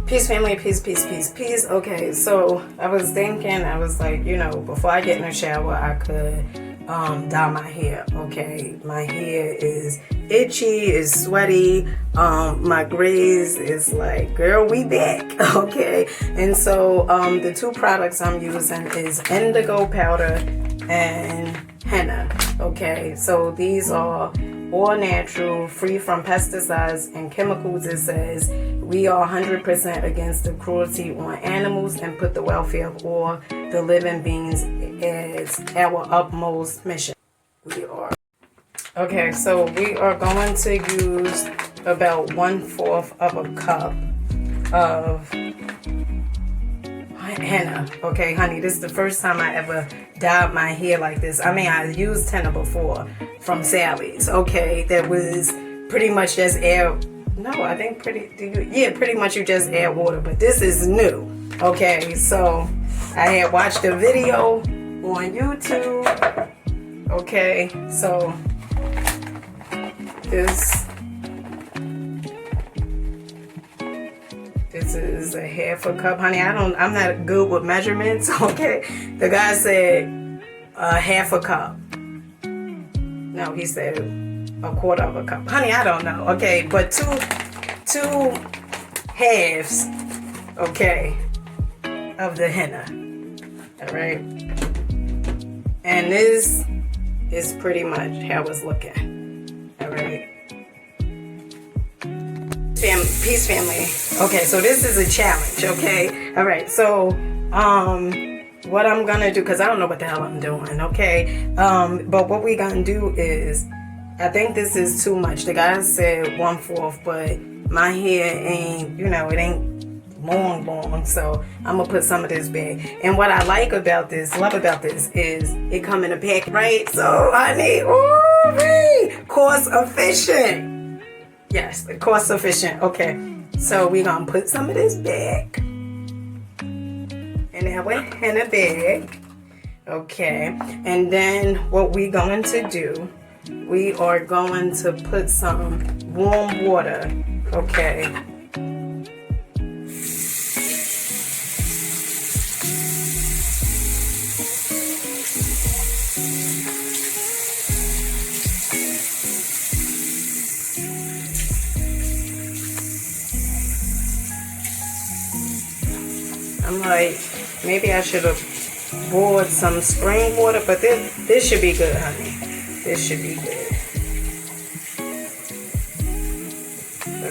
Peace, family, peace, peace, peace, peace. Okay, so I was thinking, I was like, you know, before I get in the shower, I could dye my hair. Okay, my hair is itchy, is sweaty. My grays is like, girl, we back. Okay, and so the two products I'm using is indigo powder and henna. Okay, so these are all natural, free from pesticides and chemicals. It says we are 100% against the cruelty on animals and put the welfare of all the living beings as our utmost mission. We are. Okay, so we are going to use about 1/4 of a cup of henna. Okay, honey, this is the first time I ever dyed my hair like this. I mean, I used henna before from Sally's. Okay, that was pretty much just air. No, I think pretty much you just add water, but this is new. Okay, so I had watched a video on YouTube. Okay, so this is a 1/2 cup, honey. I'm not good with measurements. Okay, the guy said 1/2 cup. No, he said 1/4 of a cup, honey. I don't know. Okay, but two halves, okay, of the henna. All right, and this is pretty much how it's looking. All right. Peace, family. Okay, so this is a challenge. Okay, all right. So what I'm gonna do, because I don't know what the hell I'm doing. Okay, but what we gonna do is, I think this is too much. The guy said 1/4, but my hair ain't, you know, it ain't long, so I'm gonna put some of this back. And what I love about this is it come in a pack, right? So I need, cost efficient. Yes, cost efficient. Okay, so we're gonna put some of this back in our henna bag. Okay, and then what we going to do, we are going to put some warm water. Okay. I'm like, maybe I should have boiled some spring water, but this should be good, honey. This should be good.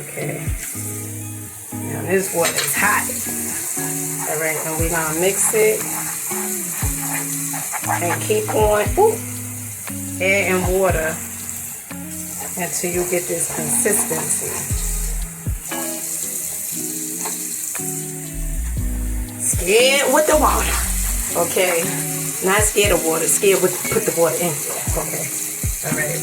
Okay. Now this water is hot. All right, and we're gonna mix it and keep on adding water until you get this consistency. Scared with the water, okay? Not scared of water, scared with put the water in there, okay? All right.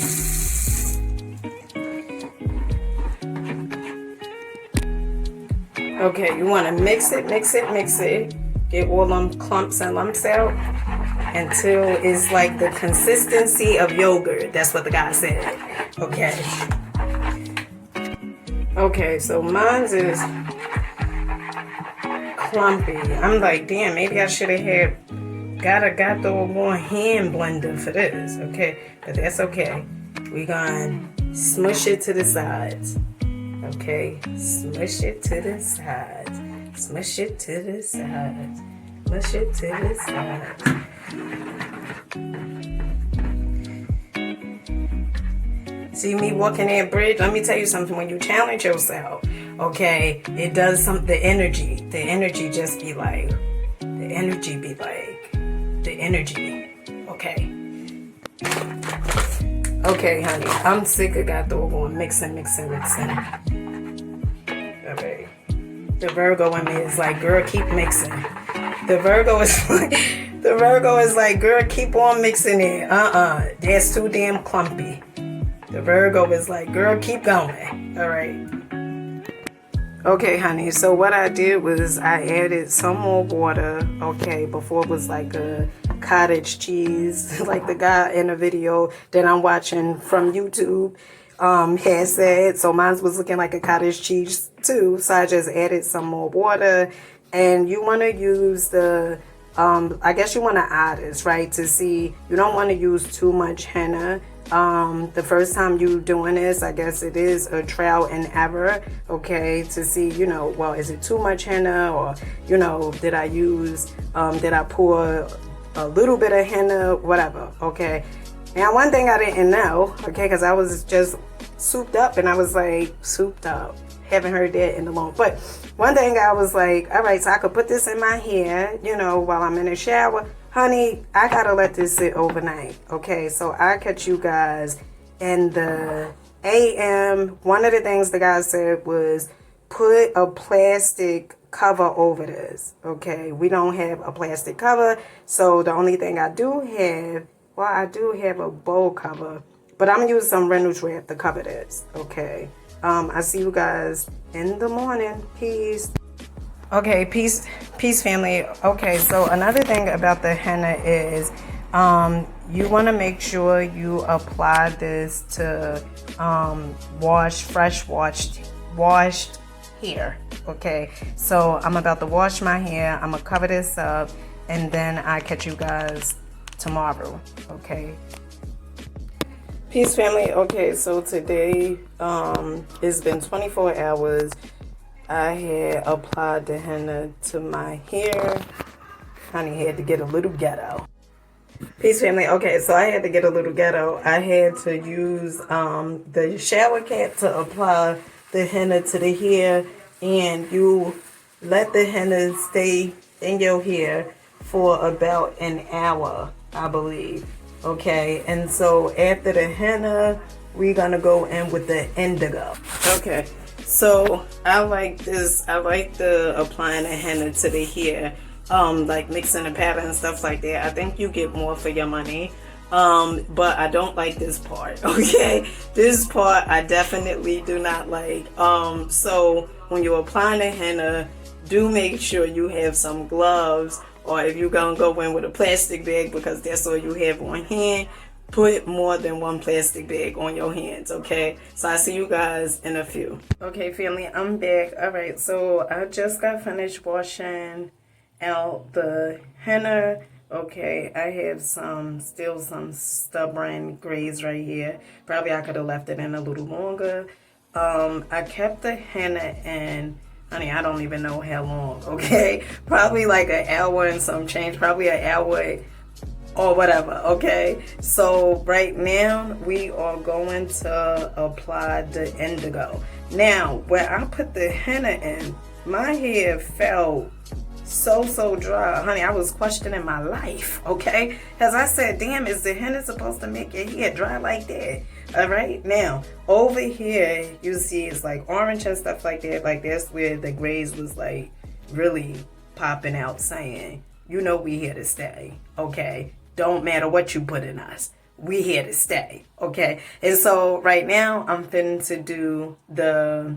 Okay, you want to mix it. Get all them clumps and lumps out until it's like the consistency of yogurt. That's what the guy said. Okay. Okay, so mine's is clumpy. I'm like, damn, maybe I should have got the one hand blender for this. Okay, but that's okay. We gonna smush it to the sides. Okay, smush it to the sides. Smush it to the sides. Smush it to the sides. See me walking that bridge? Let me tell you something. When you challenge yourself, okay, it does something. The energy just be like, okay. Okay, honey, I'm sick of got the going mixing. Okay. The Virgo in me is like, girl, keep mixing. The Virgo is like, girl, keep on mixing it. That's too damn clumpy. The Virgo is like, girl, keep going. All right. Okay, honey, so what I did was I added some more water. Okay, before it was like a cottage cheese, like the guy in the video that I'm watching from YouTube had said. So mine was looking like a cottage cheese too. So I just added some more water. And you want to use the, I guess you want to add this, right? To see, you don't want to use too much henna. The first time you doing this, I guess it is a trial and error, okay, to see, you know, well, is it too much henna, or, you know, did I pour a little bit of henna, whatever, okay. Now, one thing I didn't know, okay, because I was just souped up, and I was like, souped up, haven't heard that in a long, but one thing I was like, all right, so I could put this in my hair, you know, while I'm in the shower. Honey, I gotta let this sit overnight, okay? So I catch you guys in the AM. One of the things the guy said was put a plastic cover over this, okay? We don't have a plastic cover, so the only thing I do have, well, I do have a bowl cover, but I'm gonna use some Reynolds wrap to cover this, okay? I see you guys in the morning. Peace. Okay, peace family. Okay, so another thing about the henna is you want to make sure you apply this to washed hair. Okay, so I'm about to wash my hair. I'm gonna cover this up, and then I catch you guys tomorrow. Okay. Peace family. Okay, so today it's been 24 hours. I had applied the henna to my hair. Honey had to get a little ghetto. Peace family. Okay, so I had to get a little ghetto. I had to use the shower cap to apply the henna to the hair, and you let the henna stay in your hair for about an hour, I believe. Okay, and so after the henna, we're gonna go in with the indigo. Okay. So I like this. I like the applying the henna to the hair, like mixing the powder and stuff like that. I think you get more for your money. But I don't like this part. Okay, this part I definitely do not like. So when you're applying the henna, do make sure you have some gloves, or if you're gonna go in with a plastic bag because that's all you have on hand, put more than one plastic bag on your hands, okay? So I see you guys in a few. Okay, family, I'm back. All right, so I just got finished washing out the henna. Okay, I have still some stubborn grays right here. Probably I could have left it in a little longer. I kept the henna in, honey, I don't even know how long, okay? Probably like an hour and some change, probably an hour or whatever, okay? So right now we are going to apply the indigo. Now, when I put the henna in, my hair felt so dry. Honey, I was questioning my life, okay? Because I said, damn, is the henna supposed to make your hair dry like that? All right, now over here you see it's like orange and stuff like that. Like that's where the grays was like really popping out, saying, you know, we here to stay, okay? Don't matter what you put in us, we here to stay, okay? And so right now I'm finna to do the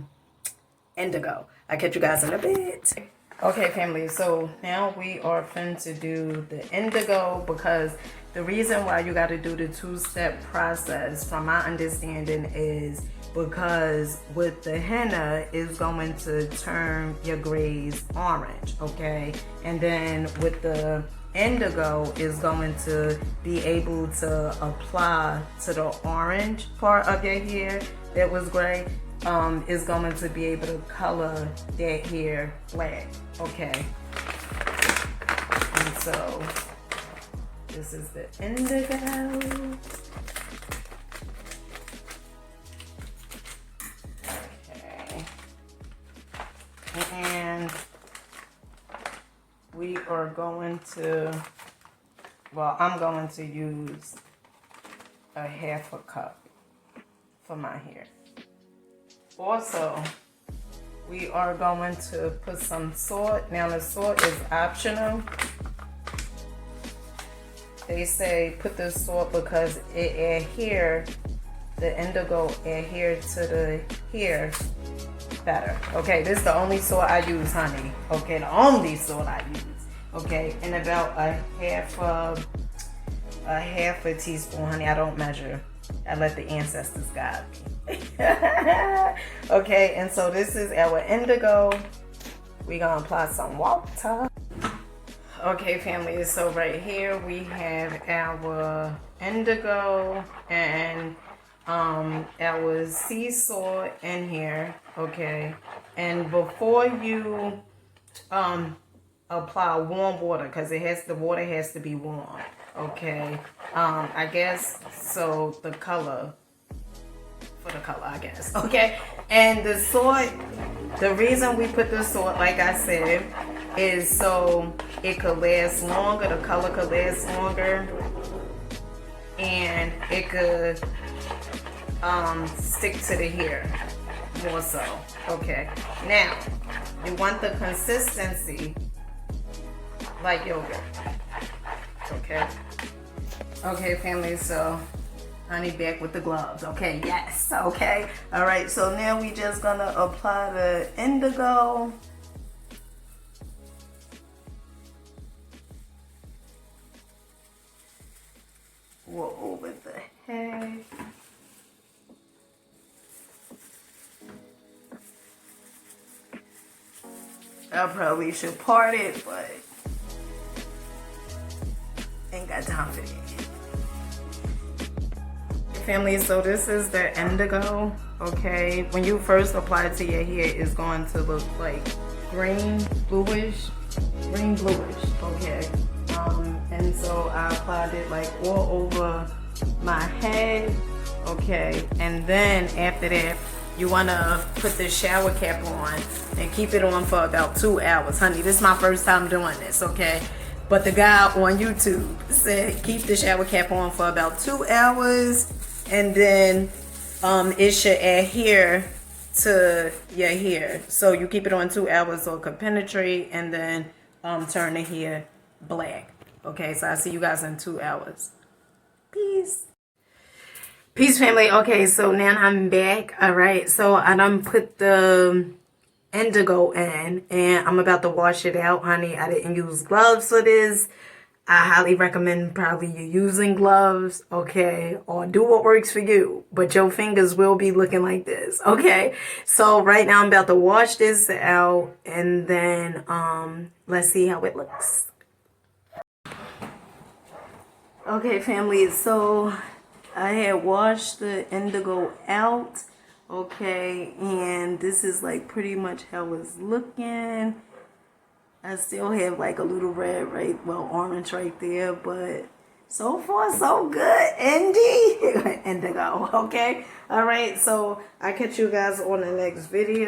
indigo. I'll catch you guys in a bit. Okay, family, so now we are finna to do the indigo, because the reason why you got to do the two-step process, from my understanding, is because with the henna is going to turn your grays orange, okay? And then with the indigo is going to be able to apply to the orange part of your hair that was gray. Is going to be able to color that hair black, okay? And so this is the indigo. Okay. And we are going to, well, I'm going to use a half a cup for my hair. Also, we are going to put some salt. Now the salt is optional. They say put the salt because it adheres, the indigo adhere to the hair better. Okay, this is the only salt I use, honey. Okay, the only salt I use. Okay, and about a half a teaspoon, honey. I don't measure. I let the ancestors guide me. Okay, and so this is our indigo. We're gonna apply some water. Okay, family, so right here we have our indigo and our sea salt in here. Okay, and before you apply warm water, because the water has to be warm. Okay, I guess so. The color, I guess. Okay, and the salt, the reason we put the salt, like I said, is so it could last longer, the color could last longer, and it could stick to the hair more so. Okay, now you want the consistency like yogurt. Okay, family, so honey back with the gloves. Okay, yes. Okay, all right, so now we just gonna apply the indigo. Go over the head. I probably should part it, but ain't got time for it. Family, so this is the indigo. Okay, when you first apply it to your hair, it's going to look like green bluish. Okay, and so I applied it like all over my head. Okay, and then after that you want to put the shower cap on and keep it on for about 2 hours. Honey, this is my first time doing this. Okay, but the guy on YouTube said keep the shower cap on for about 2 hours, and then it should adhere to your hair. So you keep it on 2 hours so it can penetrate, and then turn the hair black. Okay, so I'll see you guys in 2 hours. Peace, family. Okay, so now I'm back. All right, so I done put the indigo in, and I'm about to wash it out. Honey, I didn't use gloves for this. I highly recommend probably you using gloves, okay, or do what works for you, but your fingers will be looking like this. Okay, so right now I'm about to wash this out, and then let's see how it looks. Okay, family, so I had washed the indigo out, okay, and this is like pretty much how it's looking. I still have like a little red orange right there, but so far so good. Indigo. Okay, all right, so I catch you guys on the next video.